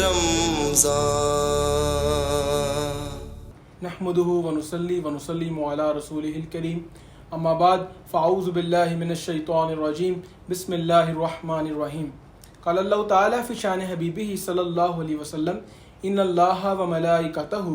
رمضان نحمده ونصلي ونسلم على رسوله الكريم اما بعد فاعوذ باللہ من الشیطان الرجیم بسم اللہ الرحمن الرحیم قال اللہ تعالی فی شان حبیبہ صلی اللہ علیہ وسلم ان اللہ وملائکتہ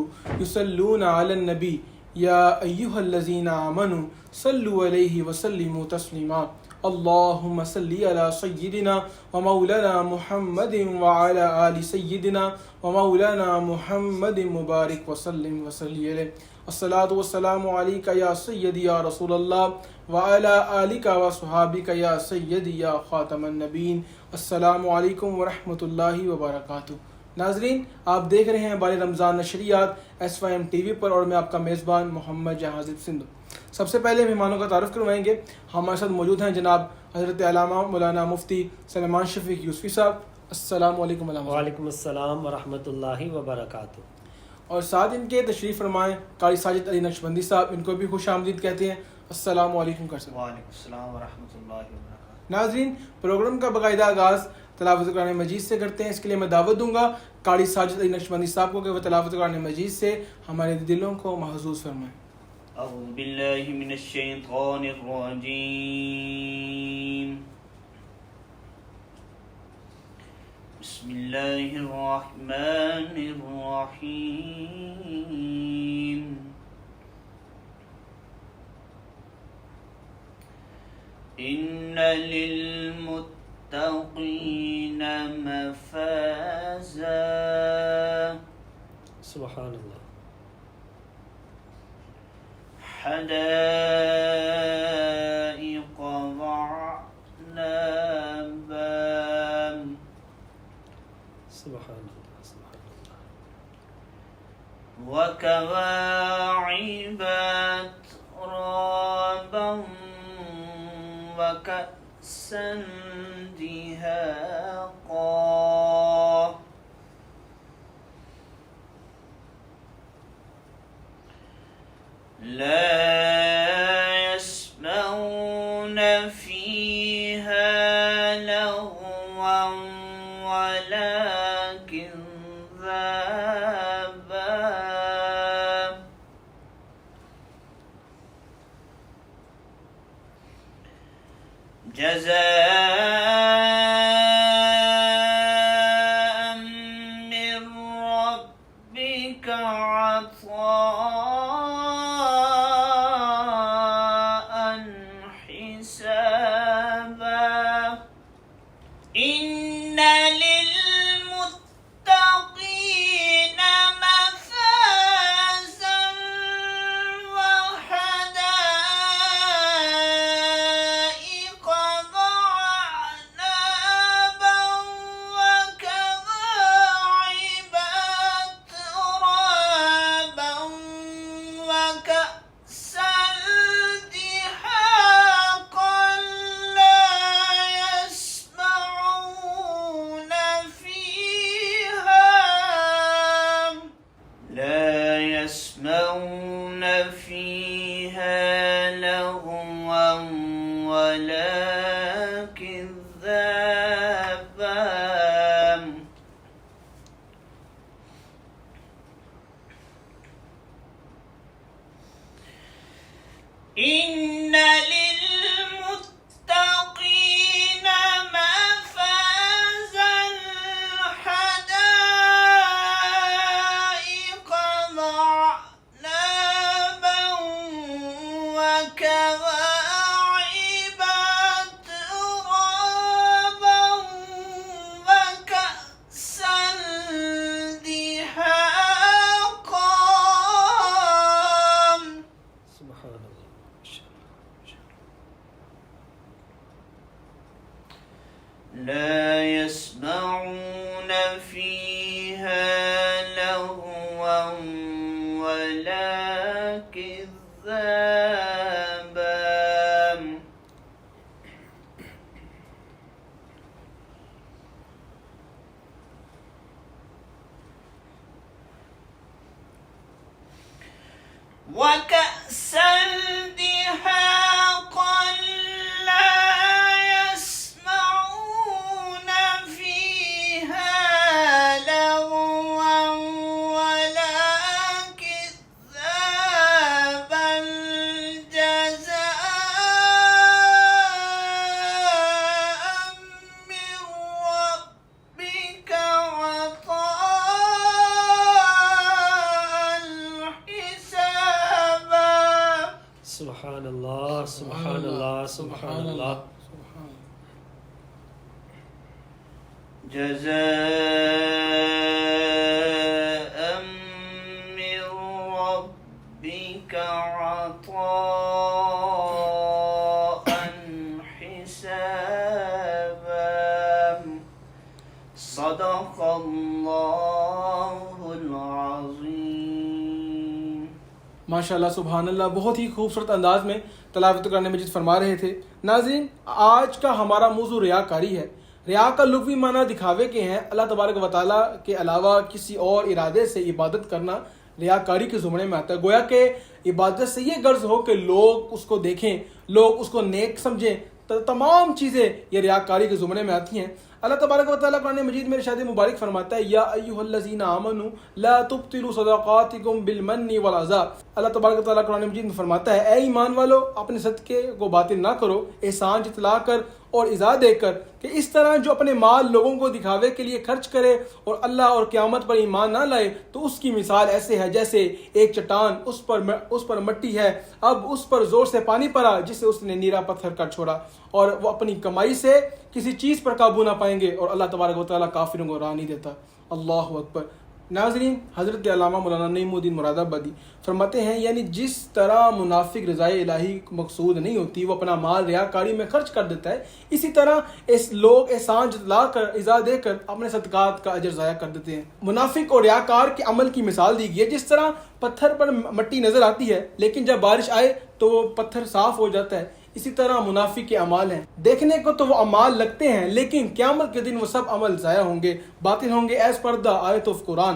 یصلون علی النبی یا ایہا الذین آمنوا صلوا علیہ وسلموا تسلیما اللہم صلی علی سیدنا ومولانا محمد وعلی آل سیدنا ومولانا محمد مبارک وسلم وصلی علیہ الصلاۃ والسلام علیک یا سیدی یا رسول اللہ وعلی آلک وصحابک یا سیدی یا خاتم النبیین السلام علیکم ورحمۃ اللہ وبرکاتہ۔ ناظرین، آپ دیکھ رہے ہیں بار رمضان نشریات SYM ٹی وی پر اور میں آپ کا میزبان محمد جہازب سندھ۔ سب سے پہلے مہمانوں کا تعارف کروائیں گے۔ ہمارے ساتھ موجود ہیں جناب حضرت علامہ مولانا مفتی سلیمان شفیق یوسفی صاحب، السلام علیکم علامہ۔ وعلیکم السلام ورحمۃ اللہ وبرکاتہ۔ اور ساتھ ان کے تشریف فرمائیں قاری ساجد علی نقشبندی صاحب، ان کو بھی خوش آمدید کہتے ہیں، السلام علیکم۔ وعلیکم السلام ورحمۃ اللہ وبرکاتہ۔ ناظرین، پروگرام کا باقاعدہ آغاز تلاوت قرآن مجید سے کرتے ہیں۔ اس کے لیے میں دعوت دوں گا قاری ساجد علی نقشبندی صاحب کو کہ وہ تلاوت قرآن مجید سے ہمارے دلوں کو محظوظ فرمائیں۔ اعوذ باللہ من الشیطان الرجیم، بسم اللہ الرحمن الرحیم۔ ان للمتقین مفازا، سبحان اللہ۔ حدائق وعنبا، سبحان اللہ سبحان اللہ۔ وكواعب ترابا وكأسا دهاقا، لا يسمعون فيها لغوا ولا كذابا، جزاء من ربك عطاء حسابا، إن للمتقين مفازا وحدائق وعنبا وكواعب ترابا وكأسا دهاقا، لا يسمعون فيها لغوا ولا كذابا، إن للمتقين مفازا حدائق وعنبا وكواعب ترابا وكأسا دهاقا، سبحان اللہ۔ لا يسمعون فيها لغوا ولا كذابا، وكأسا دهاقا، لا يسمعون فيها لغوا سبحان اللہ. جزاء من ربك عطاء حسابا صدق اللہ العظیم. ماشاء اللہ سبحان اللہ. بہت ہی خوبصورت انداز میں تلاوت قرآن مجید فرما رہے تھے. ناظرین، آج کا ہمارا موضوع ریاکاری ہے. ریا کا لغوی معنی دکھاوے کے ہیں. اللہ تبارک و تعالیٰ کے علاوہ کسی اور ارادے سے عبادت کرنا ریاکاری کے زمرے میں آتا ہے. گویا کہ عبادت سے یہ غرض ہو کہ لوگ اس کو دیکھیں، لوگ اس کو نیک سمجھیں. تمام چیزیں یہ ریاکاری کے زمرے میں آتی ہیں. اللہ تبارک و تعالیٰ قرآن مجید میں ارشاد مبارک فرماتا ہے یا ایھا الذین آمنوا لا تبطلوا صدقاتکم بالمن والعذاب. اللہ تبارک و تعالیٰ قرآن مجید میں فرماتا ہے اے ایمان والو، اپنے صدقے کو باطل نہ کرو احسان جتلا کر اور عزا دے کر، کہ اس طرح جو اپنے مال لوگوں کو دکھاوے کے لیے خرچ کرے اور اللہ اور قیامت پر ایمان نہ لائے، تو اس کی مثال ایسے ہے جیسے ایک چٹان اس پر مٹی ہے، اب اس پر زور سے پانی پڑا جسے اس نے نیرا پتھر کر چھوڑا، اور وہ اپنی کمائی سے کسی چیز پر قابو نہ پائیں گے، اور اللہ تبارک و تعالیٰ کافروں کو راہ نہیں دیتا. اللہ اکبر. ناظرین، حضرت علامہ مولانا نعیم الدین مراد آبادی فرماتے ہیں یعنی جس طرح منافق رضائے الہی مقصود نہیں ہوتی، وہ اپنا مال ریاکاری میں خرچ کر دیتا ہے، اسی طرح لوگ احسان جتلا کر عزا دے کر اپنے صدقات کا اجر ضائع کر دیتے ہیں. منافق اور ریاکار کے عمل کی مثال دی گئی ہے. جس طرح پتھر پر مٹی نظر آتی ہے لیکن جب بارش آئے تو وہ پتھر صاف ہو جاتا ہے، اسی طرح منافق کے اعمال ہیں. دیکھنے کو تو وہ اعمال لگتے ہیں لیکن قیامت کے دن وہ سب عمل ضائع ہوں گے، باطل ہوں گے. ایز پردہ آیت آف قرآن.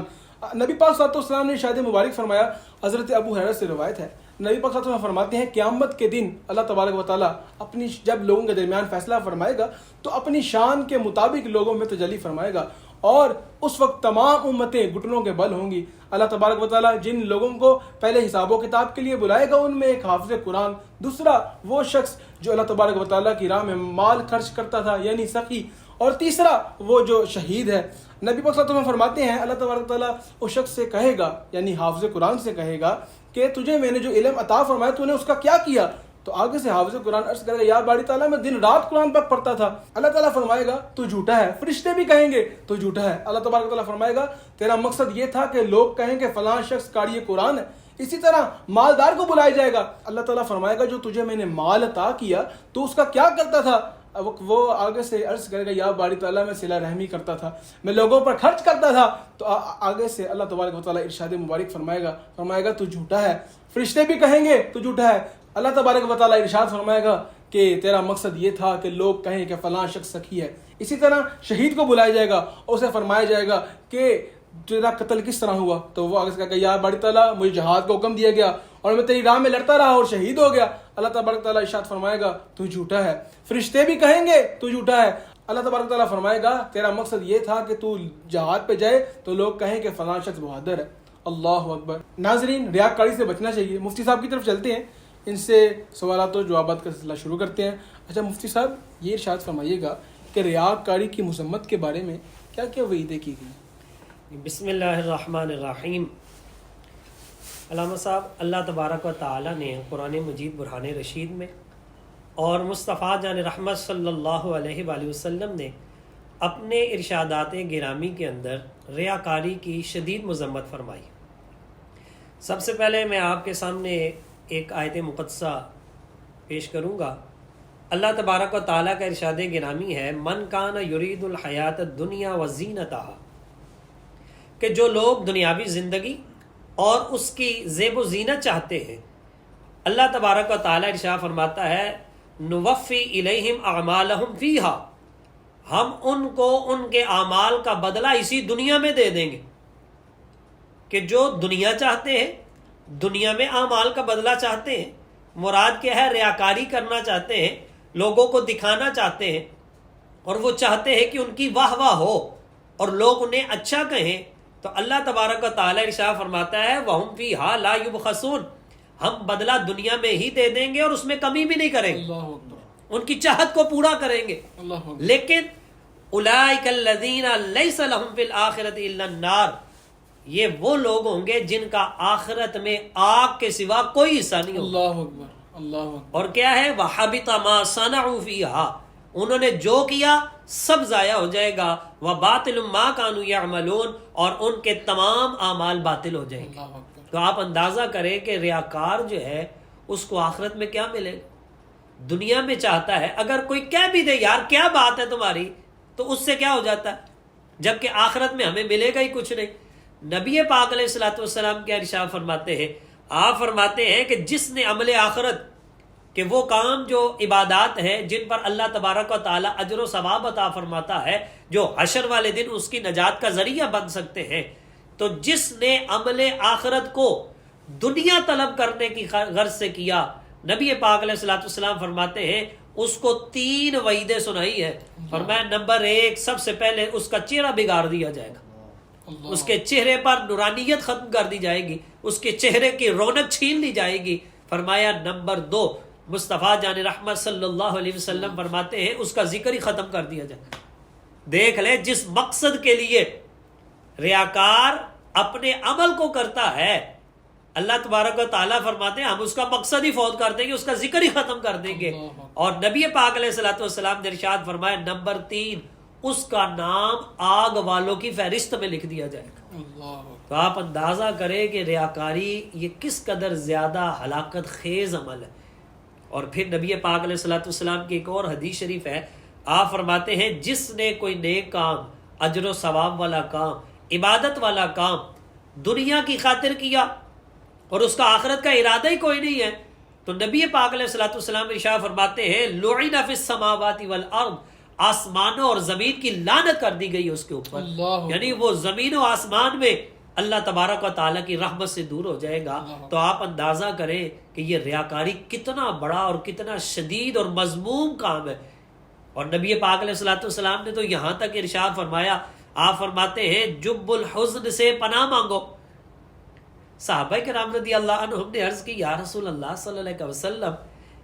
نبی پاک صلی اللہ علیہ وسلم نے ارشاد مبارک فرمایا، حضرت ابو ہریرہ سے روایت ہے، نبی پاک صلی اللہ علیہ وسلم فرماتے ہیں قیامت کے دن اللہ تبارک و تعالیٰ اپنی جب لوگوں کے درمیان فیصلہ فرمائے گا تو اپنی شان کے مطابق لوگوں میں تجلی فرمائے گا، اور اس وقت تمام امتیں گھٹنوں کے بل ہوں گی. اللہ تبارک و تعالیٰ جن لوگوں کو پہلے حساب و کتاب کے لیے بلائے گا ان میں ایک حافظ قرآن، دوسرا وہ شخص جو اللہ تبارک و تعالیٰ کی راہ میں مال خرچ کرتا تھا یعنی سخی، اور تیسرا وہ جو شہید ہے. نبی پاک صلی اللہ علیہ وسلم فرماتے ہیں اللہ تبارک و تعالیٰ اس شخص سے کہے گا یعنی حافظ قرآن سے کہے گا کہ تجھے میں نے جو علم عطا فرمایا تو نے اس کا کیا کیا؟ تو آگے سے حافظ قرآن عرض کرے گا یا باری تعالیٰ میں دن رات قرآن پاک پڑھتا تھا. اللہ تعالیٰ فرمائے گا تو جھوٹا ہے. فرشتے بھی کہیں گے تو جھوٹا ہے. اللہ تبارک و تعالیٰ فرمائے گا تیرا مقصد یہ تھا کہ لوگ کہیں کہ فلاں شخص قاری قرآن ہے. اسی طرح مالدار کو بلایا جائے گا. اللہ تعالیٰ فرمائے گا جو تجھے میں نے مال عطا کیا تو اس کا کیا کرتا تھا؟ وہ آگے سے عرض کرے گا یا باری تعالیٰ میں صلہ رحمی کرتا تھا، میں لوگوں پر خرچ کرتا تھا. تو آگے سے اللہ تبارک و تعالیٰ ارشاد مبارک فرمائے گا تو جھوٹا ہے. فرشتے بھی کہیں گے تو جھوٹا ہے. اللہ تبارک و تعالیٰ ارشاد فرمائے گا کہ تیرا مقصد یہ تھا کہ لوگ کہیں کہ فلاں شخص سخی ہے. اسی طرح شہید کو بلایا جائے گا اور اسے فرمایا جائے گا کہ تیرا قتل کس طرح ہوا؟ تو وہ آگے سے کہا کہ یا باری تعالیٰ مجھے جہاد کا حکم دیا گیا اور میں تیری راہ میں لڑتا رہا اور شہید ہو گیا. اللہ تبارک تعالیٰ ارشاد فرمائے گا تو جھوٹا ہے. فرشتے بھی کہیں گے تو جھوٹا ہے. اللہ تبارک تعالیٰ فرمائے گا تیرا مقصد یہ تھا کہ تو جہاد پہ جائے تو لوگ کہیں کہ فلاں شخص بہادر ہے. اللہ اکبر. ناظرین، ریاکاری سے بچنا چاہیے. مفتی صاحب کی طرف چلتے ہیں، ان سے سوالات و جوابات کا سلسلہ شروع کرتے ہیں. اچھا مفتی صاحب، یہ ارشاد فرمائیے گا کہ ریاکاری کی مذمت کے بارے میں کیا کیا وعیدیں کی گئی؟ بسم اللہ الرحمن الرحیم. علامہ صاحب، اللہ تبارک و تعالیٰ نے قرآن مجید برہان رشید میں اور مصطفیٰ جان رحمت صلی اللہ علیہ وآلہ وسلم نے اپنے ارشادات گرامی کے اندر ریاکاری کی شدید مذمت فرمائی. سب سے پہلے میں آپ کے سامنے ایک آیت مقدسہ پیش کروں گا. اللہ تبارک و تعالیٰ کا ارشاد گرامی ہے من کان یرید الحیات الدنیا وزینتہا، کہ جو لوگ دنیاوی زندگی اور اس کی زیب و زینت چاہتے ہیں، اللہ تبارک و تعالیٰ ارشاد فرماتا ہے نوفی الیہم اعمالہم فیہا، ہم ان کو ان کے اعمال کا بدلہ اسی دنیا میں دے دیں گے. کہ جو دنیا چاہتے ہیں، دنیا میں اعمال کا بدلہ چاہتے ہیں، مراد کیا ہے؟ ریاکاری کرنا چاہتے ہیں، لوگوں کو دکھانا چاہتے ہیں، اور وہ چاہتے ہیں کہ ان کی واہ واہ ہو اور لوگ انہیں اچھا کہیں. تو اللہ تبارک و تعالیٰ ارشاد فرماتا ہے وَهُمْ فِيهَا لَا يُبْخَسُونَ، ہم بدلہ دنیا میں ہی دے دیں گے اور اس میں کمی بھی نہیں کریں گے، اللہ اکبر. ان کی چاہت کو پورا کریں گے. اللہ اکبر. لیکن اولئک الذین لیس لہم فی الآخرۃ الا النار، یہ وہ لوگ ہوں گے جن کا آخرت میں آگ کے سوا کوئی حصہ نہیں ہوگا. اللہ اکبر. اللہ اکبر. اور کیا ہے وَحَبِطَ مَا صَنَعُوا فِيهَا، انہوں نے جو کیا سب ضائع ہو جائے گا. وَبَاطِلٌ مَا كَانُوا يَعْمَلُونَ، اور ان کے تمام اعمال باطل ہو جائیں گے. اللہ اکبر. تو آپ اندازہ کریں کہ ریاکار جو ہے اس کو آخرت میں کیا ملے گا. دنیا میں چاہتا ہے اگر کوئی کہہ بھی دے یار کیا بات ہے تمہاری، تو اس سے کیا ہو جاتا ہے، جبکہ آخرت میں ہمیں ملے گا ہی کچھ نہیں. نبی پاک علیہ الصلوۃ والسلام کیا ارشاد فرماتے ہیں، آپ فرماتے ہیں کہ جس نے عمل آخرت کہ وہ کام جو عبادات ہیں جن پر اللہ تبارک و تعالی اجر و ثواب عطا فرماتا ہے، جو حشر والے دن اس کی نجات کا ذریعہ بن سکتے ہیں، تو جس نے عمل آخرت کو دنیا طلب کرنے کی غرض سے کیا، نبی پاک علیہ الصلوۃ والسلام فرماتے ہیں اس کو 3 وعیدیں سنائی ہے. فرمایا نمبر 1، سب سے پہلے اس کا چہرہ بگاڑ دیا جائے گا، اس کے چہرے پر نورانیت ختم کر دی جائے گی، اس کے چہرے کی رونق چھین لی جائے گی. فرمایا نمبر 2، مصطفیٰ جان رحمت صلی اللہ علیہ وسلم فرماتے ہیں اس کا ذکر ہی ختم کر دیا جائے گا. دیکھ لے جس مقصد کے لیے ریاکار اپنے عمل کو کرتا ہے، اللہ تبارک و تعالیٰ فرماتے ہیں ہم اس کا مقصد ہی فوت کر دیں گے، اس کا ذکر ہی ختم کر دیں گے. اور نبی پاک علیہ الصلوۃ والسلام نے ارشاد فرمایا نمبر 3، اس کا نام آگ والوں کی فہرست میں لکھ دیا جائے گا. اللہ تو آپ اندازہ کریں کہ ریاکاری یہ کس قدر زیادہ ہلاکت خیز عمل ہے. اور پھر نبی پاک علیہ الصلوۃ والسلام کی ایک اور حدیث شریف ہے، آپ فرماتے ہیں جس نے کوئی نیک کام، اجر و ثواب والا کام، عبادت والا کام دنیا کی خاطر کیا اور اس کا آخرت کا ارادہ ہی کوئی نہیں ہے، تو نبی پاک علیہ الصلوۃ والسلام ارشاد فرماتے ہیں لعن فی السماوات والارض، آسمانوں اور زمین کی لعنت کر دی گئی اس کے اوپر. یعنی وہ زمین و آسمان میں اللہ تبارک و تعالیٰ کی رحمت سے دور ہو جائے گا. تو آپ اندازہ کریں کہ یہ ریاکاری کتنا بڑا اور کتنا شدید اور مذموم کام ہے. اور نبی پاک علیہ الصلوۃ والسلام نے تو یہاں تک ارشاد فرمایا، آپ فرماتے ہیں جب الحزن سے پناہ مانگو. صحابہ کرام رضی اللہ عنہم نے عرض کی یا رسول اللہ صلی اللہ علیہ وسلم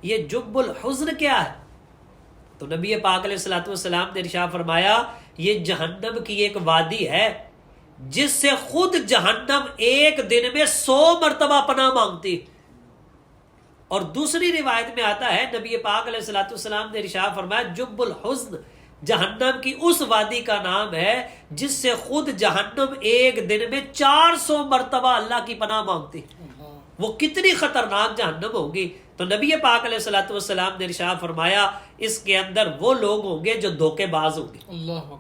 یہ جب الحزن کیا ہے؟ تو نبی پاک علیہ الصلوۃ والسلام نے ارشاد فرمایا یہ جہنم کی ایک وادی ہے جس سے خود جہنم ایک دن میں 100 مرتبہ پناہ مانگتی. اور دوسری روایت میں آتا ہے نبی پاک علیہ الصلوۃ والسلام نے ارشاد فرمایا جب الحزن، جہنم کی اس وادی کا نام ہے جس سے خود جہنم ایک دن میں 400 مرتبہ اللہ کی پناہ مانگتی. وہ کتنی خطرناک جہنم ہوگی. تو نبی پاک علیہ الصلوۃ والسلام نے ارشاد فرمایا اس کے اندر وہ لوگ ہوں گے جو دھوکے باز ہوں گے. اللہ.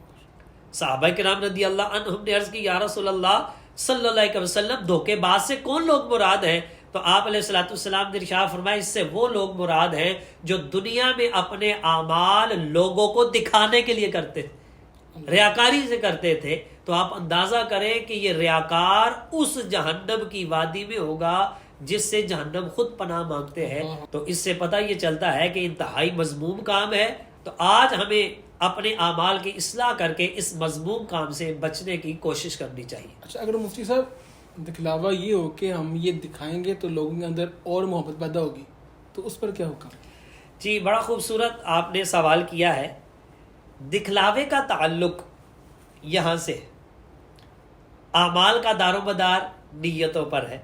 صحابہ کرام رضی اللہ عنہم نے عرض کی یا رسول اللہ صلی اللہ علیہ وسلم دھوکے باز سے کون لوگ مراد ہیں؟ تو آپ علیہ الصلوۃ والسلام نے ارشاد فرمایا اس سے وہ لوگ مراد ہیں جو دنیا میں اپنے اعمال لوگوں کو دکھانے کے لیے کرتے تھے، ریاکاری سے کرتے تھے. تو آپ اندازہ کریں کہ یہ ریاکار اس جہنم کی وادی میں ہوگا جس سے جہنم خود پناہ مانگتے ہیں. تو اس سے پتہ یہ چلتا ہے کہ انتہائی مذموم کام ہے. تو آج ہمیں اپنے اعمال کی اصلاح کر کے اس مذموم کام سے بچنے کی کوشش کرنی چاہیے. اچھا، اگر مفتی صاحب دکھلاوا یہ ہو کہ ہم یہ دکھائیں گے تو لوگوں کے اندر اور محبت پیدا ہوگی، تو اس پر کیا حکم؟ جی بڑا خوبصورت آپ نے سوال کیا ہے. دکھلاوے کا تعلق یہاں سے اعمال کا دار و مدار نیتوں پر ہے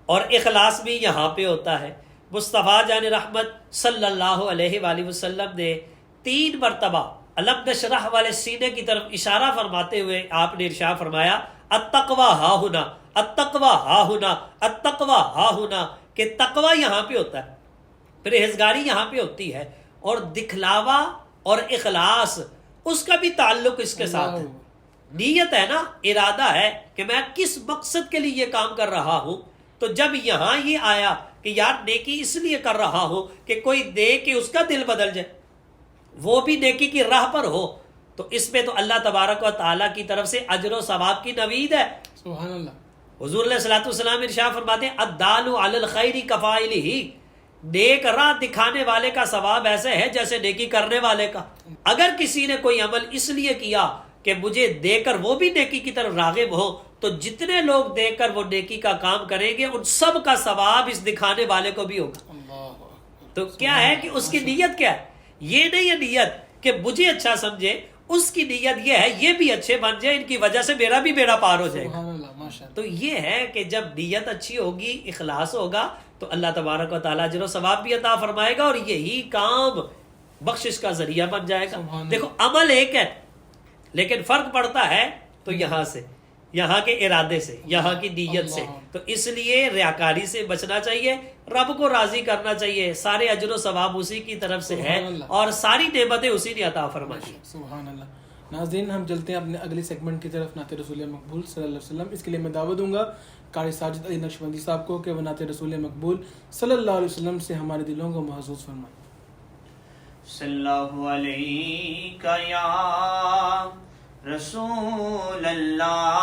اور اخلاص بھی یہاں پہ ہوتا ہے. مصطفیٰ جان رحمت صلی اللہ علیہ وآلہ وسلم نے 3 مرتبہ علم نشرح والے سینے کی طرف اشارہ فرماتے ہوئے آپ نے ارشاد فرمایا التقویٰ ہا ہنا، التقویٰ ہا ہنا، التقویٰ ہا ہنا، کہ تقویٰ یہاں پہ ہوتا ہے، پرہیزگاری یہاں پہ ہوتی ہے. اور دکھلاوا اور اخلاص اس کا بھی تعلق اس کے ساتھ ہے. نیت ہے نا، ارادہ ہے کہ میں کس مقصد کے لیے یہ کام کر رہا ہوں. تو جب یہاں یہ آیا کہ یار نیکی اس لیے کر رہا ہوں کہ کوئی دیکھ کے اس کا دل بدل جائے، وہ بھی نیکی کی راہ پر ہو، تو اس میں تو اللہ تبارک و تعالیٰ کی طرف سے اجر و ثواب کی نوید ہے. سبحان اللہ. حضور علیہ الصلوۃ والسلام ارشاد فرماتے ہیں الدال علی الخیر کفاعلہ، نیک راہ دکھانے والے کا ثواب ایسے ہے جیسے نیکی کرنے والے کا. اگر کسی نے کوئی عمل اس لیے کیا کہ مجھے دیکھ کر وہ بھی نیکی کی طرف راغب ہو، تو جتنے لوگ دیکھ کر وہ نیکی کا کام کریں گے ان سب کا ثواب اس دکھانے والے کو بھی ہوگا. تو کیا ہے کہ اس کی نیت کیا ہے؟ یہ نہیں ہے نیت کہ مجھے اچھا سمجھے اس کی نیت یہ ہے یہ بھی اچھے بن جائے، ان کی وجہ سے میرا بھی بیڑا پار ہو جائے گا. سبحان اللہ، ماشاء اللہ. تو یہ ہے کہ جب نیت اچھی ہوگی، اخلاص ہوگا، تو اللہ تبارک و تعالیٰ اجر و ثواب بھی عطا فرمائے گا، اور یہی کام بخشش کا ذریعہ بن جائے گا. سبحان اللہ. دیکھو عمل ایک ہے لیکن فرق پڑتا ہے تو یہاں سے، یہاں کے ارادے سے، یہاں کی نیت سے. اللہ. تو اس لیے ریاکاری سے بچنا چاہیے، رب کو راضی کرنا چاہیے. سارے اجر و ثواب اسی کی طرف سے ہے سبحان اللہ. اور ساری نعمتیں اسی نے عطا فرمائی. سبحان اللہ. ناظرین، ہم چلتے ہیں اپنے اگلے سیگمنٹ کی طرف، نعت رسول مقبول صلی اللہ علیہ وسلم. اس کے لیے میں دعوت دوں گا قاری ساجد علی نقشبندی صاحب کو کہ وہ نعت رسول مقبول صلی اللہ علیہ وسلم سے ہمارے دلوں کو محظوظ فرمائیں. صلی اللہ علیہ یا رسول اللہ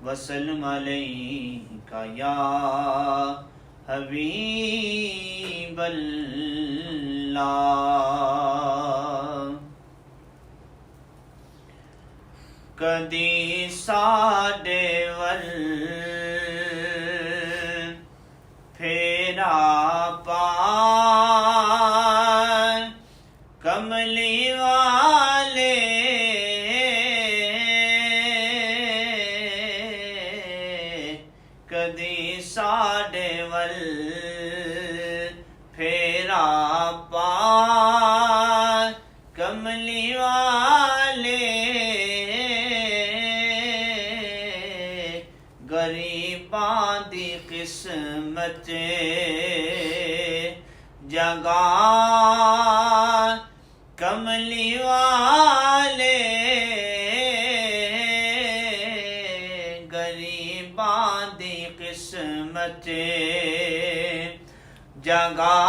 وسلم علیہ یا حبیب اللہ. کدی ساڈے ول پھیرا پار کملی والے کدی ساڈے ول پھیرا پار کملی والے غریباں دی قسمت جگا کملی والے غریباں دی قسمت جگا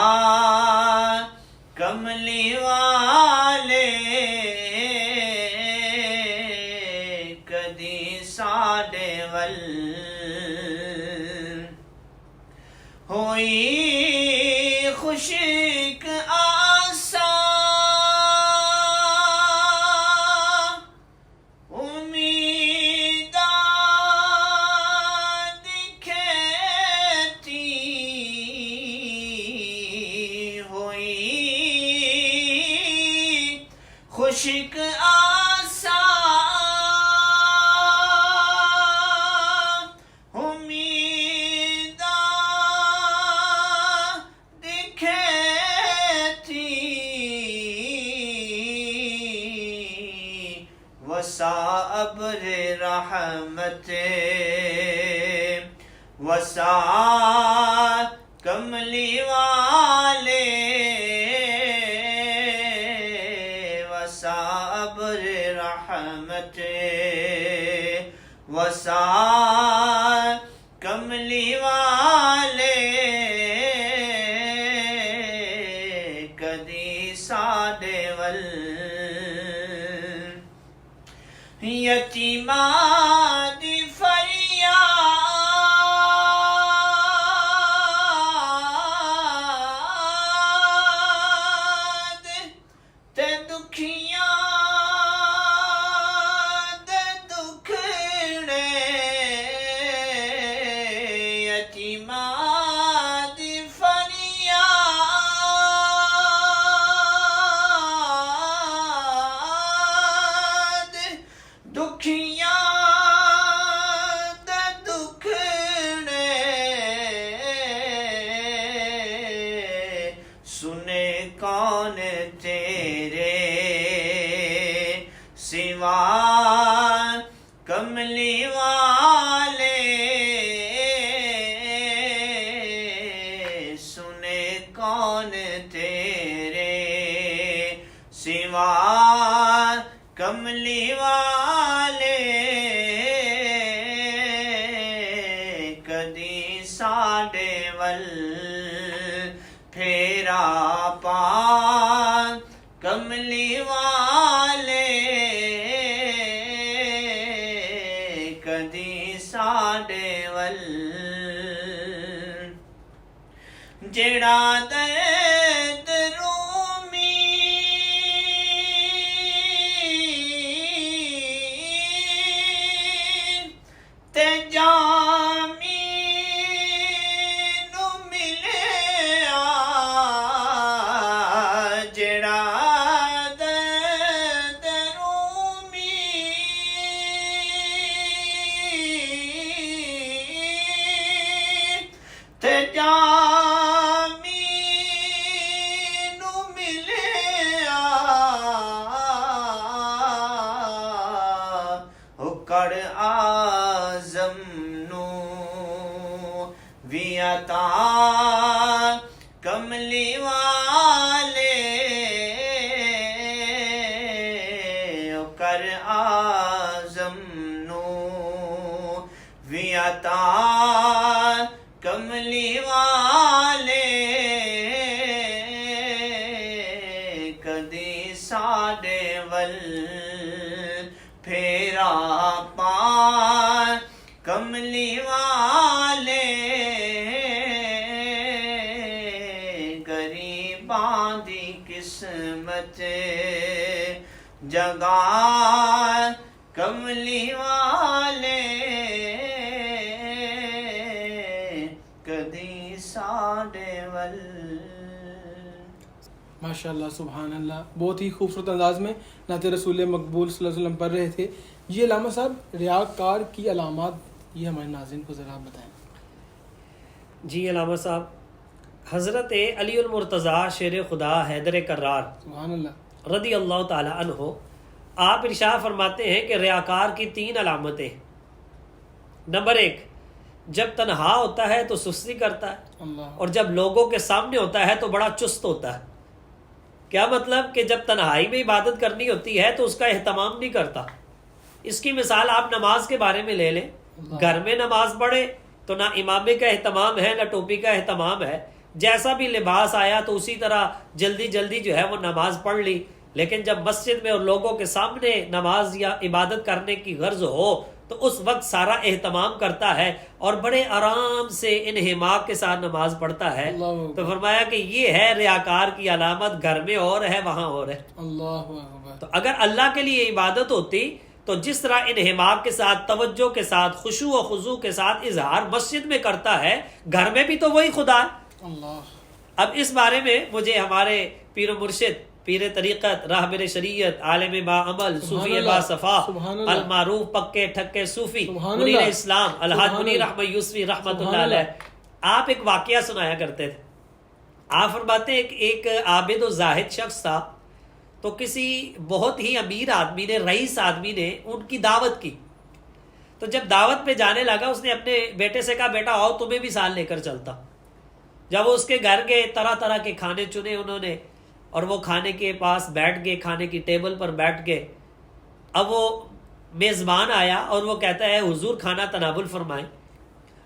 کملی والے کدی ساڈے ول ہوئی خشک آساں امیداں دکھیتی ہوئی خشک آساں وسا ابر رحمت وسا کملی والے وسا ابر رحمت وسا کملی والے کدی ساڈے ول یتیماں دی فریاد تے دکھیاں دے دکھڑے یتیماں دی فریاد دکھیاں دے دکھڑے سنے کون تیرے سوا کملی والے سنے کون تیرے سوا کملی والے کدی ساڈے ول پھیرا پا کملی والے کدی ساڈے ول جڑا درد رومی تے جامی نو ملیا کر آزم نو وی عطا کملی والے کدی ساڈے ول پھیرا پار کملی والے غریباں دی قسمت جگا کملی والے کدی ساڈے ول. ماشاء اللہ سبحان اللہ. بہت ہی خوبصورت انداز میں نعت رسول مقبول صلی اللہ علیہ وسلم پڑھ رہے تھے. جی علامہ صاحب، ریاکار کی علامات یہ ہمارے ناظرین کو ذرا بتائیں. جی علامہ صاحب، حضرت علی المرتضیٰ شیر خدا حیدر کرار سبحان اللہ رضی اللہ تعالی عنہ آپ ارشاد فرماتے ہیں کہ ریاکار کی 3 علامتیں. نمبر 1، جب تنہا ہوتا ہے تو سستی کرتا ہے، اللہ. اور جب لوگوں کے سامنے ہوتا ہے تو بڑا چست ہوتا ہے. کیا مطلب؟ کہ جب تنہائی میں عبادت کرنی ہوتی ہے تو اس کا اہتمام نہیں کرتا. اس کی مثال آپ نماز کے بارے میں لے لیں. گھر میں نماز پڑھے تو نہ امامے کا اہتمام ہے نہ ٹوپی کا اہتمام ہے، جیسا بھی لباس آیا تو اسی طرح جلدی جلدی جو ہے وہ نماز پڑھ لی. لیکن جب مسجد میں اور لوگوں کے سامنے نماز یا عبادت کرنے کی غرض ہو تو اس وقت سارا اہتمام کرتا ہے اور بڑے آرام سے انہماک کے ساتھ نماز پڑھتا ہے. تو فرمایا کہ یہ ہے ریاکار کی علامت، گھر میں اور ہے وہاں اور ہے. اللہ اکبر. تو اگر اللہ کے لیے عبادت ہوتی تو جس طرح انہماک کے ساتھ، توجہ کے ساتھ، خشوع و خضوع کے ساتھ اظہار مسجد میں کرتا ہے، گھر میں بھی تو وہی خدا ہے. اللہ. اب اس بارے میں مجھے ہمارے پیر و مرشد، پیر طریقت، راہبر شریعت، عالم با عمل، صوفی با صفا، المعروف پکے ٹھکے صوفی، منیر اسلام الحاج منیر احمد یوسفی رحمۃ اللہ علیہ، آپ ایک واقعہ سنایا کرتے تھے. آپ فرماتے ہیں کہ ایک عابد و زاہد شخص تھا، تو کسی بہت ہی امیر آدمی نے، رئیس آدمی نے ان کی دعوت کی. تو جب دعوت پہ جانے لگا اس نے اپنے بیٹے سے کہا بیٹا آؤ تمہیں بھی ساتھ لے کر چلتا. جب وہ اس کے گھر گئے، طرح طرح کے کھانے چنے انہوں نے، اور وہ کھانے کے پاس بیٹھ گئے، کھانے کی ٹیبل پر بیٹھ گئے. اب وہ میزبان آیا اور وہ کہتا ہے حضور کھانا تناول فرمائیں.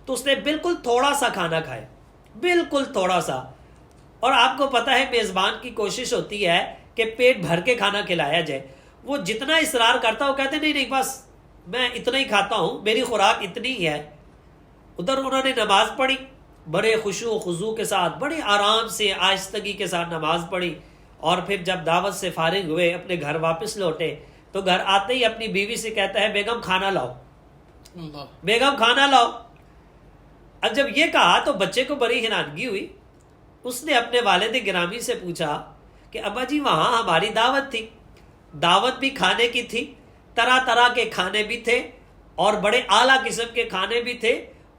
تو اس نے بالکل تھوڑا سا کھانا کھایا، بالکل تھوڑا سا. اور آپ کو پتہ ہے میزبان کی کوشش ہوتی ہے کہ پیٹ بھر کے کھانا کھلایا جائے. وہ جتنا اصرار کرتا وہ کہتے نہیں بس میں اتنا ہی کھاتا ہوں، میری خوراک اتنی ہی ہے. ادھر انہوں نے نماز پڑھی، بڑے خشوع و خضوع کے ساتھ، بڑے آرام سے، آہستگی کے ساتھ نماز پڑھی. اور پھر جب دعوت سے فارغ ہوئے، اپنے گھر واپس لوٹے، تو گھر آتے ہی اپنی بیوی سے کہتا ہے بیگم کھانا لاؤ، بیگم کھانا لاؤ. اب جب یہ کہا تو بچے کو بڑی حیرانگی ہوئی. اس نے اپنے والد گرامی سے پوچھا کہ ابا جی وہاں ہماری دعوت تھی، دعوت بھی کھانے کی تھی، طرح طرح کے کھانے بھی تھے اور بڑے اعلیٰ قسم کے کھانے بھی تھے،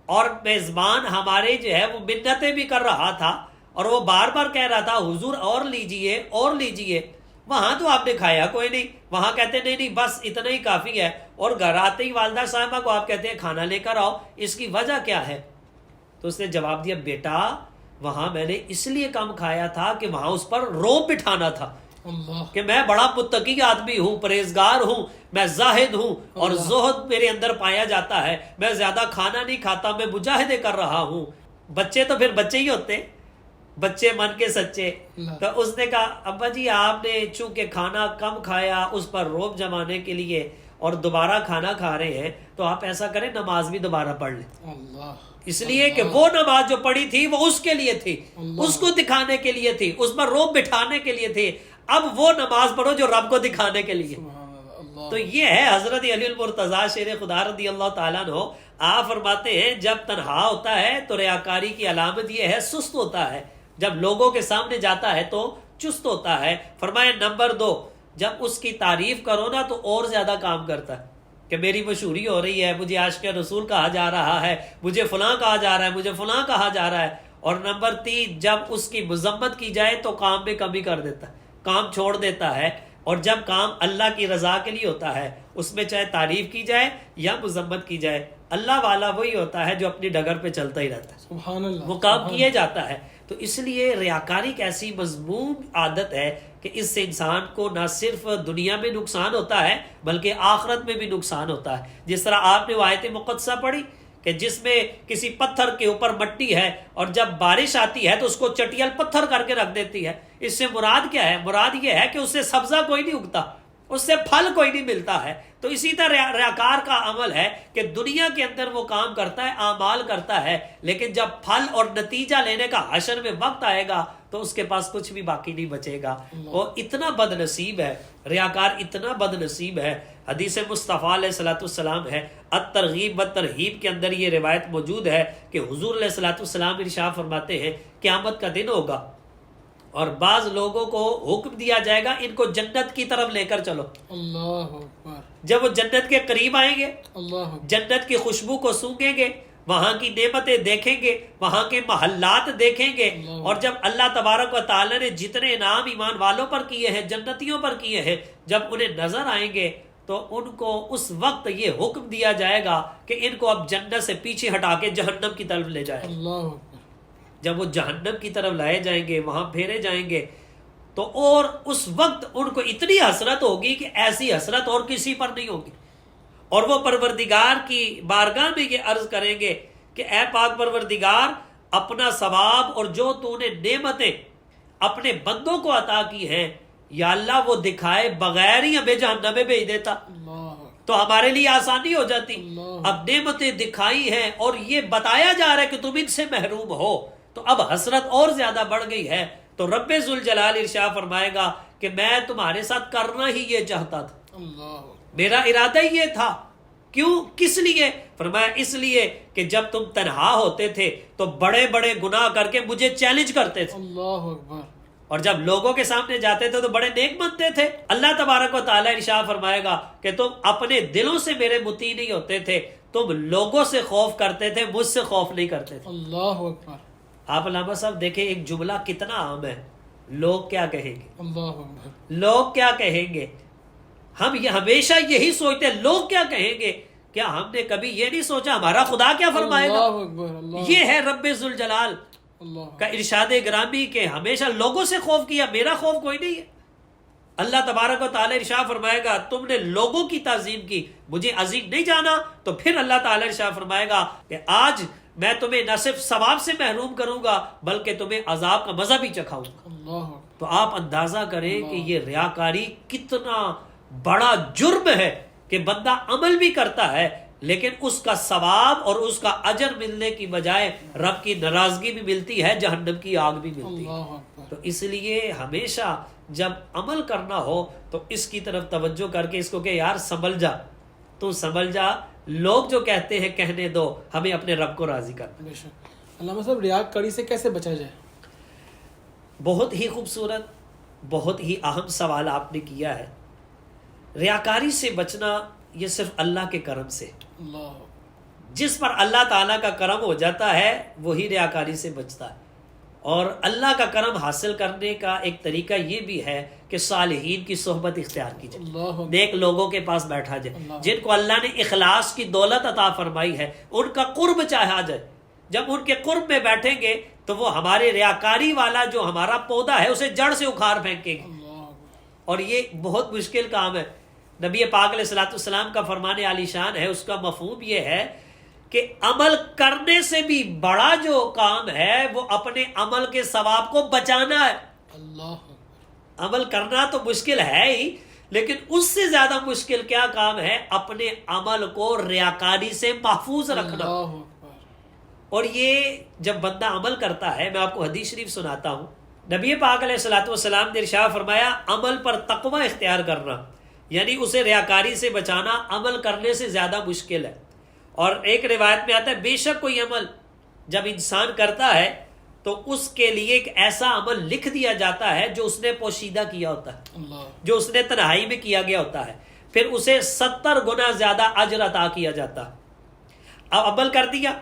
اور میزبان ہمارے جو ہے وہ منتیں بھی کر رہا تھا اور وہ بار بار کہہ رہا تھا حضور اور لیجئے اور لیجئے. وہاں تو آپ نے کھایا کوئی نہیں، وہاں کہتے نہیں بس اتنا ہی کافی ہے، اور گھر آتے ہی والدہ صاحبہ کو آپ کہتے ہیں کھانا لے کر آؤ، اس کی وجہ کیا ہے؟ تو اس نے جواب دیا بیٹا وہاں میں نے اس لیے کم کھایا تھا کہ وہاں اس پر روب بٹھانا تھا کہ میں بڑا متقی آدمی ہوں، پرہیزگار ہوں، میں زاہد ہوں اور زہد میرے اندر پایا جاتا ہے، میں زیادہ کھانا نہیں کھاتا، میں مجاہدے کر رہا ہوں. بچے تو پھر بچے ہی ہوتے، بچے من کے سچے. تو اس نے کہا ابا جی آپ نے چونکہ کھانا کم کھایا، اس پر روب جمانے کے لیے اور دوبارہ کھانا کھا رہے ہیں، تو آپ ایسا کریں نماز بھی دوبارہ پڑھ لیں. اس لیے کہ وہ نماز جو پڑھی تھی وہ اس کے لیے تھی، اس کو دکھانے کے لیے تھی، اس پر روب بٹھانے کے لیے تھی. اب وہ نماز پڑھو جو رب کو دکھانے کے لیے. تو یہ ہے حضرت علی المرتضیٰ شیر خدا رضی اللہ تعالیٰ عنہ. آپ فرماتے ہیں جب تنہا ہوتا ہے تو ریاکاری کی علامت یہ ہے سست ہوتا ہے، جب لوگوں کے سامنے جاتا ہے تو چست ہوتا ہے. فرمایا نمبر 2، جب اس کی تعریف کرو نا تو اور زیادہ کام کرتا ہے کہ میری مشہوری ہو رہی ہے، مجھے عاشق رسول کہا جا رہا ہے، مجھے فلاں کہا جا رہا ہے، مجھے فلاں کہا جا رہا ہے. اور نمبر 3، جب اس کی مذمت کی جائے تو کام میں کمی کر دیتا ہے، کام چھوڑ دیتا ہے. اور جب کام اللہ کی رضا کے لیے ہوتا ہے، اس میں چاہے تعریف کی جائے یا مذمت کی جائے، اللہ والا وہی ہوتا ہے جو اپنی ڈگر پہ چلتا ہی رہتا ہے، سبحان اللہ، وہ کام کیے جاتا ہے. تو اس لیے ریاکاری ایک ایسی مذموم عادت ہے کہ اس سے انسان کو نہ صرف دنیا میں نقصان ہوتا ہے بلکہ آخرت میں بھی نقصان ہوتا ہے. جس طرح آپ نے وہ آیت مقدسہ پڑھی کہ جس میں کسی پتھر کے اوپر مٹی ہے اور جب بارش آتی ہے تو اس کو چٹیل پتھر کر کے رکھ دیتی ہے. اس سے مراد کیا ہے؟ مراد یہ ہے کہ اس سے سبزہ کوئی نہیں اگتا، اس سے پھل کوئی نہیں ملتا ہے. تو اسی طرح ریاکار کا عمل ہے کہ دنیا کے اندر وہ کام کرتا ہے، اعمال کرتا ہے، لیکن جب پھل اور نتیجہ لینے کا حشر میں وقت آئے گا تو اس کے پاس کچھ بھی باقی نہیں بچے گا. وہ اتنا بد نصیب ہے، ریاکار اتنا بد نصیب ہے. حدیث مصطفیٰ علیہ الصلوۃ والسلام ہے، الترغیب والترہیب کے اندر یہ روایت موجود ہے کہ حضور علیہ الصلوۃ والسلام ارشاد فرماتے ہیں قیامت کا دن ہوگا اور بعض لوگوں کو حکم دیا جائے گا ان کو جنت کی طرف لے کر چلو. اللہ اکبر. جب وہ جنت کے قریب آئیں گے، اللہ جنت کی خوشبو کو سونگیں گے، وہاں کی نعمتیں دیکھیں گے، وہاں کے محلات دیکھیں گے، اور جب اللہ تبارک و تعالی نے جتنے انعام ایمان والوں پر کیے ہیں، جنتیوں پر کیے ہیں، جب انہیں نظر آئیں گے تو ان کو اس وقت یہ حکم دیا جائے گا کہ ان کو اب جنت سے پیچھے ہٹا کے جہنم کی طرف لے جائے. اللہ اکبر. جب وہ جہنم کی طرف لائے جائیں گے، وہاں پھیرے جائیں گے، تو اور اس وقت ان کو اتنی حسرت ہوگی کہ ایسی حسرت اور کسی پر نہیں ہوگی. اور وہ پروردگار کی بارگاہ میں یہ عرض کریں گے کہ اے پاک پروردگار، اپنا ثواب اور جو تو نے نعمتیں اپنے بندوں کو عطا کی ہیں یا اللہ وہ دکھائے بغیر ہی ہمیں جہنم میں بھیج دیتا تو ہمارے لیے آسانی ہو جاتی. اب نعمتیں دکھائی ہیں اور یہ بتایا جا رہا ہے کہ تم ان سے محروم ہو، تو اب حسرت اور زیادہ بڑھ گئی ہے. تو رب ذوالجلال ارشاد فرمائے گا کہ میں تمہارے ساتھ کرنا ہی یہ چاہتا تھا، میرا ارادہ ہی یہ تھا. کیوں؟ کس لیے؟ فرمایا اس لیے کہ جب تم تنہا ہوتے تھے تو بڑے بڑے گناہ کر کے مجھے چیلنج کرتے تھے، اللہ اکبر، اور جب لوگوں کے سامنے جاتے تھے تو بڑے نیک بنتے تھے. اللہ تبارک و تعالیٰ ارشاد فرمائے گا کہ تم اپنے دلوں سے میرے مطیع نہیں ہوتے تھے، تم لوگوں سے خوف کرتے تھے، مجھ سے خوف نہیں کرتے تھے. اللہ اکبر. آپ علامہ صاحب دیکھیں ایک جملہ کتنا عام ہے، لوگ کیا کہیں گے، اللہ اکبر، لوگ کیا کہیں گے. ہم یہ ہمیشہ یہی سوچتے ہیں لوگ کیا کہیں گے. کیا ہم نے کبھی یہ نہیں سوچا ہمارا خدا کیا فرمائے گا؟ اللہ اکبر، اللہ. یہ ہے رب ذوالجلال اللہ کا ارشاد گرامی کہ ہمیشہ لوگوں سے خوف کیا، میرا خوف کوئی نہیں ہے. اللہ تبارک و تعالی ارشاد فرمائے گا تم نے لوگوں کی تعظیم کی، مجھے عظیم نہیں جانا، تو پھر اللہ تعالی ارشاد فرمائے گا کہ آج میں تمہیں نہ صرف ثواب سے محروم کروں گا بلکہ تمہیں عذاب کا مزہ بھی چکھاؤں گا. اللہ اکبر. تو آپ اندازہ کریں کہ یہ ریاکاری کتنا بڑا جرم ہے کہ بندہ عمل بھی کرتا ہے لیکن اس کا ثواب اور اس کا اجر ملنے کی بجائے رب کی ناراضگی بھی ملتی ہے، جہنم کی آگ بھی ملتی ہے. اللہ اکبر. تو اس لیے ہمیشہ جب عمل کرنا ہو تو اس کی طرف توجہ کر کے اس کو کہ یار سنبھل جا، تو سنبھل جا. لوگ جو کہتے ہیں کہنے دو، ہمیں اپنے رب کو راضی کرنا. بے شک. علامہ صاحب ریاکاری سے کیسے بچا جائے؟ بہت ہی خوبصورت، بہت ہی اہم سوال آپ نے کیا ہے. ریاکاری سے بچنا یہ صرف اللہ کے کرم سے، اللہ. جس پر اللہ تعالیٰ کا کرم ہو جاتا ہے وہی ریاکاری سے بچتا ہے. اور اللہ کا کرم حاصل کرنے کا ایک طریقہ یہ بھی ہے کہ صالحین کی صحبت اختیار کی جائے، اللہ. نیک لوگوں کے پاس بیٹھا جائے، اللہ. جن کو اللہ نے اخلاص کی دولت عطا فرمائی ہے، ان کا قرب چاہا جائے. جب ان کے قرب میں بیٹھیں گے تو وہ ہمارے ریاکاری والا جو ہمارا پودا ہے اسے جڑ سے اکھاڑ پھینکیں گے. اللہ. اور یہ بہت مشکل کام ہے. نبی پاک علیہ الصلوۃ والسلام کا فرمان عالی شان ہے، اس کا مفہوم یہ ہے کہ عمل کرنے سے بھی بڑا جو کام ہے وہ اپنے عمل کے ثواب کو بچانا ہے. اللہ. عمل کرنا تو مشکل ہے ہی، لیکن اس سے زیادہ مشکل کیا کام ہے؟ اپنے عمل کو ریاکاری سے محفوظ رکھنا. اللہ اکبر. اور یہ جب بندہ عمل کرتا ہے، میں آپ کو حدیث شریف سناتا ہوں. نبی پاک علیہ الصلوۃ والسلام نے ارشاد فرمایا عمل پر تقوی اختیار کرنا، یعنی اسے ریاکاری سے بچانا عمل کرنے سے زیادہ مشکل ہے. اور ایک روایت میں آتا ہے بے شک کوئی عمل جب انسان کرتا ہے تو اس کے لیے ایک ایسا عمل لکھ دیا جاتا ہے جو اس نے پوشیدہ کیا ہوتا ہے، اللہ. جو اس نے تنہائی میں کیا گیا ہوتا ہے، پھر اسے 70 گنا زیادہ اجر عطا کیا جاتا ہے. اب عمل کر دیا،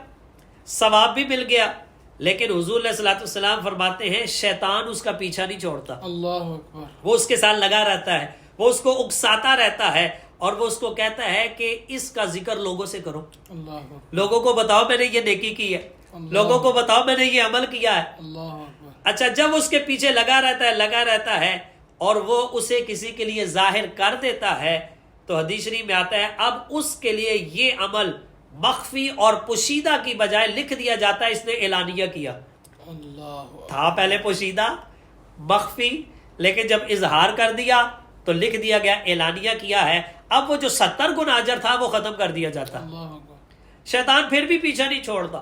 ثواب بھی مل گیا، لیکن حضور علیہ الصلوۃ والسلام فرماتے ہیں شیطان اس کا پیچھا نہیں چھوڑتا. اللہ اکبر. وہ اس کے ساتھ لگا رہتا ہے، وہ اس کو اکساتا رہتا ہے اور وہ اس کو کہتا ہے کہ اس کا ذکر لوگوں سے کرو، اللہ اکبر. لوگوں کو بتاؤ میں نے یہ نیکی کی ہے، لوگوں کو بتاؤ میں نے یہ عمل کیا ہے. اللہ اکبر. اچھا جب اس کے پیچھے لگا رہتا ہے اور وہ اسے کسی کے لیے ظاہر کر دیتا ہے تو حدیث شریف میں آتا ہے اب اس کے لیے یہ عمل مخفی اور پوشیدہ کی بجائے لکھ دیا جاتا ہے اس نے اعلانیہ کیا. تھا پہلے پوشیدہ مخفی، لیکن جب اظہار کر دیا تو لکھ دیا گیا اعلانیہ کیا ہے. اب وہ جو 70 گنا اجر تھا وہ ختم کر دیا جاتا. شیطان پھر بھی پیچھا نہیں چھوڑتا،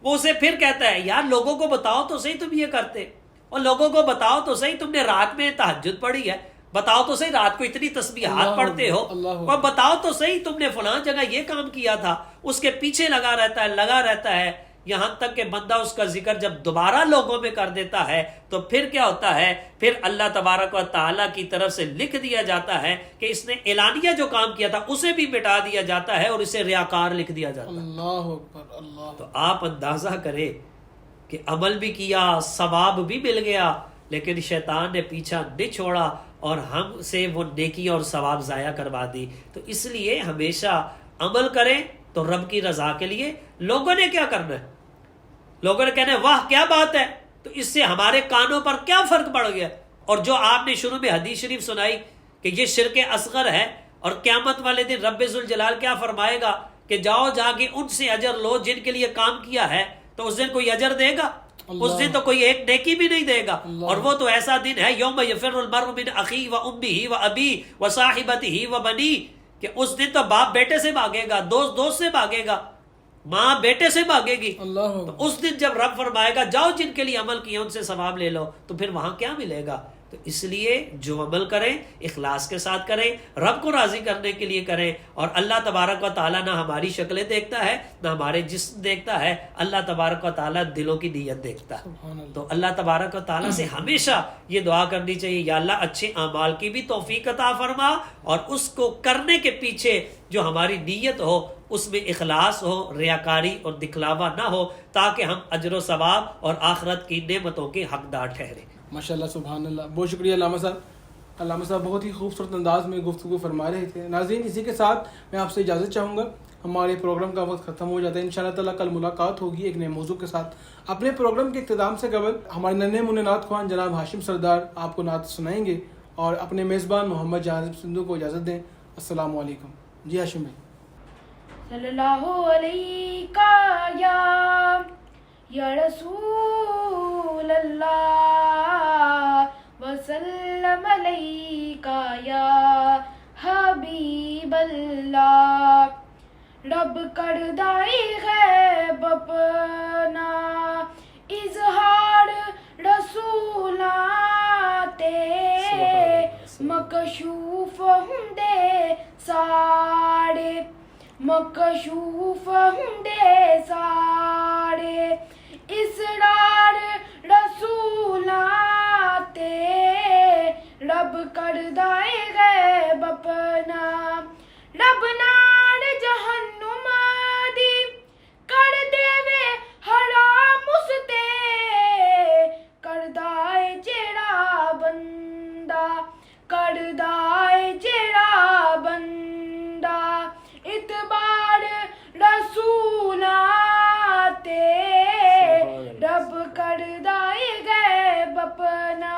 وہ اسے پھر کہتا ہے یار لوگوں کو بتاؤ تو صحیح تم یہ کرتے، اور لوگوں کو بتاؤ تو صحیح تم نے رات میں تہجد پڑھی ہے، بتاؤ تو صحیح رات کو اتنی تسبیحات پڑھتے ہو، اور بتاؤ تو صحیح تم نے فلاں جگہ یہ کام کیا تھا. اس کے پیچھے لگا رہتا ہے یہاں تک کہ بندہ اس کا ذکر جب دوبارہ لوگوں میں کر دیتا ہے تو پھر کیا ہوتا ہے، پھر اللہ تبارک و تعالیٰ کی طرف سے لکھ دیا جاتا ہے کہ اس نے اعلانیہ جو کام کیا تھا اسے بھی مٹا دیا جاتا ہے اور اسے ریاکار لکھ دیا جاتا ہے. اللہ اکبر اللہ. تو آپ اندازہ کریں کہ عمل بھی کیا، ثواب بھی مل گیا، لیکن شیطان نے پیچھا نہیں چھوڑا اور ہم سے وہ نیکی اور ثواب ضائع کروا دی. تو اس لیے ہمیشہ عمل کریں تو رب کی رضا کے لیے. لوگوں نے کیا کرنا ہے، لوگوں نے کہنا ہے واہ کیا بات ہے، تو اس سے ہمارے کانوں پر کیا فرق پڑ گیا. اور جو آپ نے شروع میں حدیث شریف سنائی کہ یہ شرک اصغر ہے، اور قیامت والے دن رب ذوالجلال کیا فرمائے گا کہ جاؤ جا کے ان سے اجر لو جن کے لیے کام کیا ہے، تو اس دن کوئی اجر دے گا؟ اس دن تو کوئی ایک نیکی بھی نہیں دے گا. اور وہ تو ایسا دن ہے یوم یفر المرء من اخیہ و امہ و ابیہ و صاحبتہ و بنیہ، کہ اس دن تو باپ بیٹے سے بھاگے گا، دوست سے بھاگے گا، ماں بیٹے سے بھاگے گی. تو اس دن جب رب فرمائے گا جاؤ جن کے لیے عمل کیا ان سے ثواب لے لو، تو پھر وہاں کیا ملے گا؟ تو اس لیے جو عمل کریں اخلاص کے ساتھ کریں، رب کو راضی کرنے کے لیے کریں. اور اللہ تبارک و تعالیٰ نہ ہماری شکلیں دیکھتا ہے نہ ہمارے جسم دیکھتا ہے، اللہ تبارک و تعالیٰ دلوں کی نیت دیکھتا ہے. تو اللہ تبارک و تعالیٰ سے ہمیشہ یہ دعا کرنی چاہیے یا اللہ اچھے اعمال کی بھی توفیق عطا فرما، اور اس کو کرنے کے پیچھے جو ہماری نیت ہو اس میں اخلاص ہو، ریاکاری اور دکھلاوا نہ ہو، تاکہ ہم اجر و ثواب اور آخرت کی نعمتوں کے حقدار ٹھہریں. ماشاءاللہ سبحان اللہ. بہت شکریہ علامہ صاحب. علامہ صاحب بہت ہی خوبصورت انداز میں گفتگو فرما رہے تھے. ناظرین اسی کے ساتھ میں آپ سے اجازت چاہوں گا، ہمارے پروگرام کا وقت ختم ہو جاتا ہے. انشاءاللہ تعالیٰ کل ملاقات ہوگی ایک نئے موضوع کے ساتھ. اپنے پروگرام کے اختتام سے قبل ہمارے ننھے منھے نعت خوان جناب ہاشم سردار آپ کو نعت سنائیں گے، اور اپنے میزبان محمد جہاز سندھو کو اجازت دیں. السلام علیکم. جی ہاشم بھائی. صلی اللہ علیہ یا رسول اللہ وسلم علیکہ یا حبیب اللہ. رب کردائی غیب اپنا اظہار رسولاں تے مکشوف ہندے ساڑے، مکشوف ہندے ساڑے اسرار رسولاں تے رب کردائے غیب اپنا. رب نار جہنم دی کر دے وے حرام اس تے، کردائے جیڑا بندہ، کردائے جیڑا بندہ اتبار رسولاں تے رب کردائے غیب اپنا.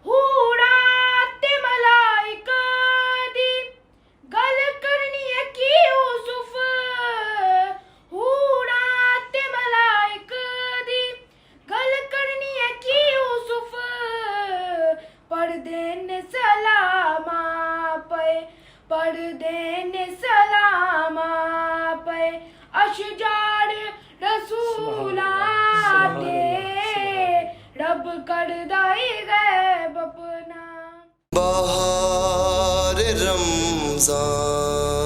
حورات ملائک دی گل کرنی ہے کی یوسف، حورات ملائک دی گل کرنی ہے کی یوسف، پردے نے سلام پے، پردے نے سلام پے اشجار رسولاں دے رب کردائی غیب اپنا. بہار رمضان